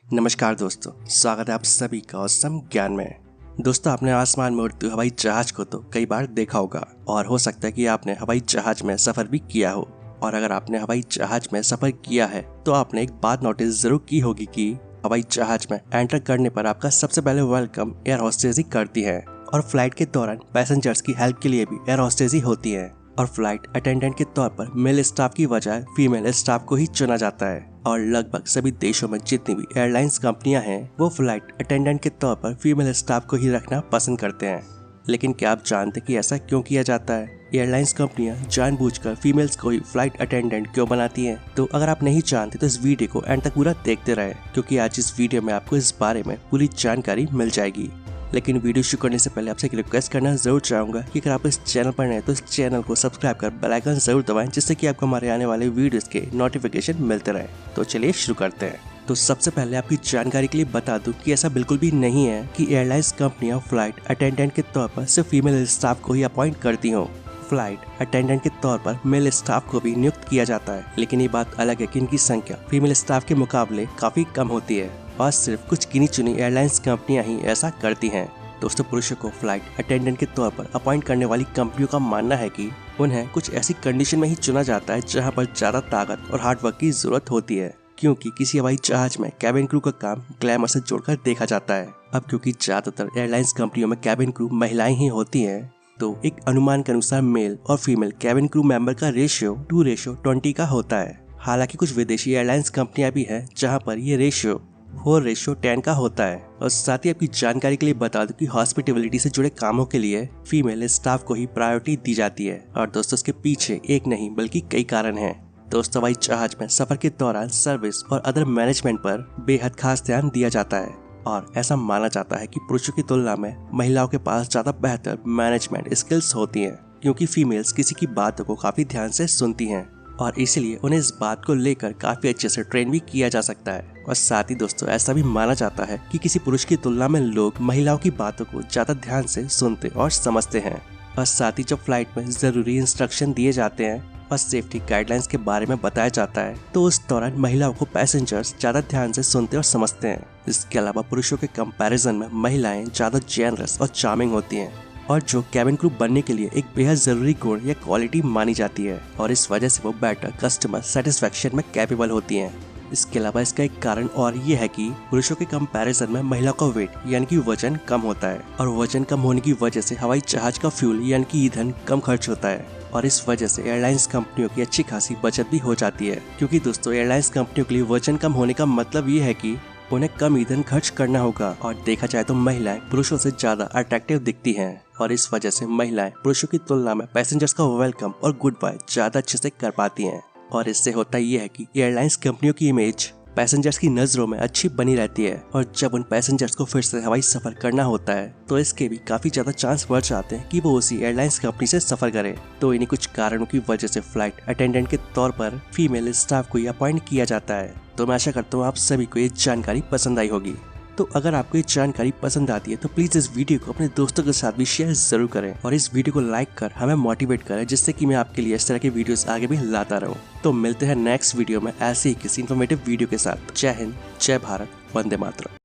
नमस्कार दोस्तों, स्वागत है आप सभी का औसम ज्ञान में। दोस्तों, आपने आसमान में उड़ते हवाई जहाज को तो कई बार देखा होगा और हो सकता है कि आपने हवाई जहाज में सफर भी किया हो। और अगर आपने हवाई जहाज में सफर किया है तो आपने एक बात नोटिस जरूर की होगी कि हवाई जहाज में एंटर करने पर आपका सबसे पहले वेलकम एयर होस्टेस ही करती है और फ्लाइट के दौरान पैसेंजर्स की हेल्प के लिए भी एयर होस्टेस ही होती है। और फ्लाइट अटेंडेंट के तौर पर मेल स्टाफ की बजाय फीमेल स्टाफ को ही चुना जाता है। और लगभग सभी देशों में जितनी भी एयरलाइंस कंपनियां हैं वो फ्लाइट अटेंडेंट के तौर पर फीमेल स्टाफ को ही रखना पसंद करते हैं। लेकिन क्या आप जानते कि ऐसा क्यों किया जाता है? एयरलाइंस कंपनियां जानबूझकर फीमेल्स को ही फ्लाइट अटेंडेंट क्यों बनाती हैं? तो अगर आप नहीं जानते तो इस वीडियो को एंड तक पूरा देखते रहे, क्योंकि आज इस वीडियो में आपको इस बारे में पूरी जानकारी मिल जाएगी। लेकिन वीडियो शुरू करने से पहले आपसे एक रिक्वेस्ट करना जरूर चाहूंगा कि अगर आप इस चैनल पर नए तो इस चैनल को सब्सक्राइब कर बेल आइकन जरूर दबाएं, जिससे कि आपको हमारे आने वाले वीडियोस के नोटिफिकेशन मिलते रहे। तो चलिए शुरू करते हैं। तो सबसे पहले आपकी जानकारी के लिए बता दूं कि ऐसा बिल्कुल भी नहीं है कि एयरलाइंस कंपनियां फ्लाइट अटेंडेंट के तौर पर सिर्फ फीमेल स्टाफ को ही अपॉइंट करती हों। फ्लाइट अटेंडेंट के तौर पर मेल स्टाफ को भी नियुक्त किया जाता है, लेकिन ये बात अलग है कि इनकी संख्या फीमेल स्टाफ के मुकाबले काफी कम होती है और सिर्फ कुछ गिनी चुनी एयरलाइंस कंपनियां ही ऐसा करती हैं। दोस्तों, पुरुषों को फ्लाइट अटेंडेंट के तौर पर अपॉइंट करने वाली कंपनियों का मानना है कि उन्हें कुछ ऐसी कंडीशन में ही चुना जाता है जहां पर ज्यादा ताकत और हार्डवर्क की जरूरत होती है, क्योंकि किसी हवाई जहाज में कैबिन क्रू का काम ग्लैमर से जोड़कर देखा जाता है। अब क्योंकि ज्यादातर एयरलाइंस कंपनियों में कैबिन क्रू महिलाएं ही होती हैं, तो एक अनुमान के अनुसार मेल और फीमेल कैबिन क्रू मेंबर का रेशियो 2:20 का होता है। हालांकि कुछ विदेशी एयरलाइंस कंपनियां भी हैं जहां पर ये रेशियो 4:10 का होता है। और साथ ही आपकी जानकारी के लिए बता दूं कि हॉस्पिटैलिटी से जुड़े कामों के लिए फीमेल स्टाफ को ही प्रायोरिटी दी जाती है। और दोस्तों, इसके पीछे एक नहीं बल्कि कई कारण हैं। दोस्तों, हवाई जहाज में सफर के दौरान सर्विस और अदर मैनेजमेंट पर बेहद खास ध्यान दिया जाता है और ऐसा माना जाता है कि पुरुषों की तुलना में महिलाओं के पास ज्यादा बेहतर मैनेजमेंट स्किल्स होती हैं, क्योंकि फीमेल्स किसी की बातों को काफी ध्यान से सुनती हैं और इसीलिए उन्हें इस बात को लेकर काफी अच्छे से ट्रेन भी किया जा सकता है। और साथ ही दोस्तों, ऐसा भी माना जाता है कि किसी पुरुष की तुलना में लोग महिलाओं की बातों को ज्यादा ध्यान से सुनते और समझते हैं। और साथ ही जब फ्लाइट में जरूरी इंस्ट्रक्शन दिए जाते हैं और सेफ्टी गाइडलाइंस के बारे में बताया जाता है तो उस दौरान महिलाओं को पैसेंजर्स ज्यादा ध्यान से सुनते और समझते हैं। इसके अलावा पुरुषों के कंपैरिजन में महिलाएं ज्यादा जेनरस और चार्मिंग होती हैं, और जो कैबिन क्रू बनने के लिए एक बेहद जरूरी गुण या क्वालिटी मानी जाती है, और इस वजह से वो बेटर कस्टमर सेटिस्फेक्शन में कैपेबल होती हैं। इसके अलावा इसका एक कारण और ये है कि पुरुषों के कंपैरिजन में महिलाओं का वेट यानी कि वजन कम होता है, और वजन कम होने की वजह से हवाई जहाज का फ्यूल यानी कि ईंधन कम खर्च होता है। और इस वजह से एयरलाइंस कंपनियों की अच्छी खासी बचत भी हो जाती है, क्योंकि दोस्तों, एयरलाइंस कंपनियों के लिए वजन कम होने का मतलब ये है कि उन्हें कम ईंधन खर्च करना होगा। और देखा जाए तो महिलाएं पुरुषों से ज्यादा अट्रैक्टिव दिखती हैं, और इस वजह से महिलाएं पुरुषों की तुलना में पैसेंजर्स का वेलकम और गुड बाय ज्यादा अच्छे से कर पाती हैं। और इससे होता ये है कि एयरलाइंस कंपनियों की इमेज पैसेंजर्स की नजरों में अच्छी बनी रहती है, और जब उन पैसेंजर्स को फिर से हवाई सफर करना होता है तो इसके भी काफी ज्यादा चांस बढ़ जाते हैं कि वो उसी एयरलाइंस कंपनी से सफर करे। तो इन्हीं कुछ कारणों की वजह से फ्लाइट अटेंडेंट के तौर पर फीमेल स्टाफ को ही अपॉइंट किया जाता है। तो मैं आशा करता हूँ आप सभी को ये जानकारी पसंद आई होगी। तो अगर आपको ये जानकारी पसंद आती है तो प्लीज इस वीडियो को अपने दोस्तों के साथ भी शेयर जरूर करें, और इस वीडियो को लाइक कर हमें मोटिवेट करें, जिससे कि मैं आपके लिए इस तरह के वीडियोस आगे भी लाता रहूं। तो मिलते हैं नेक्स्ट वीडियो में ऐसे ही किसी इन्फॉर्मेटिव वीडियो के साथ। जय हिंद, जय भारत, वंदे मातरम।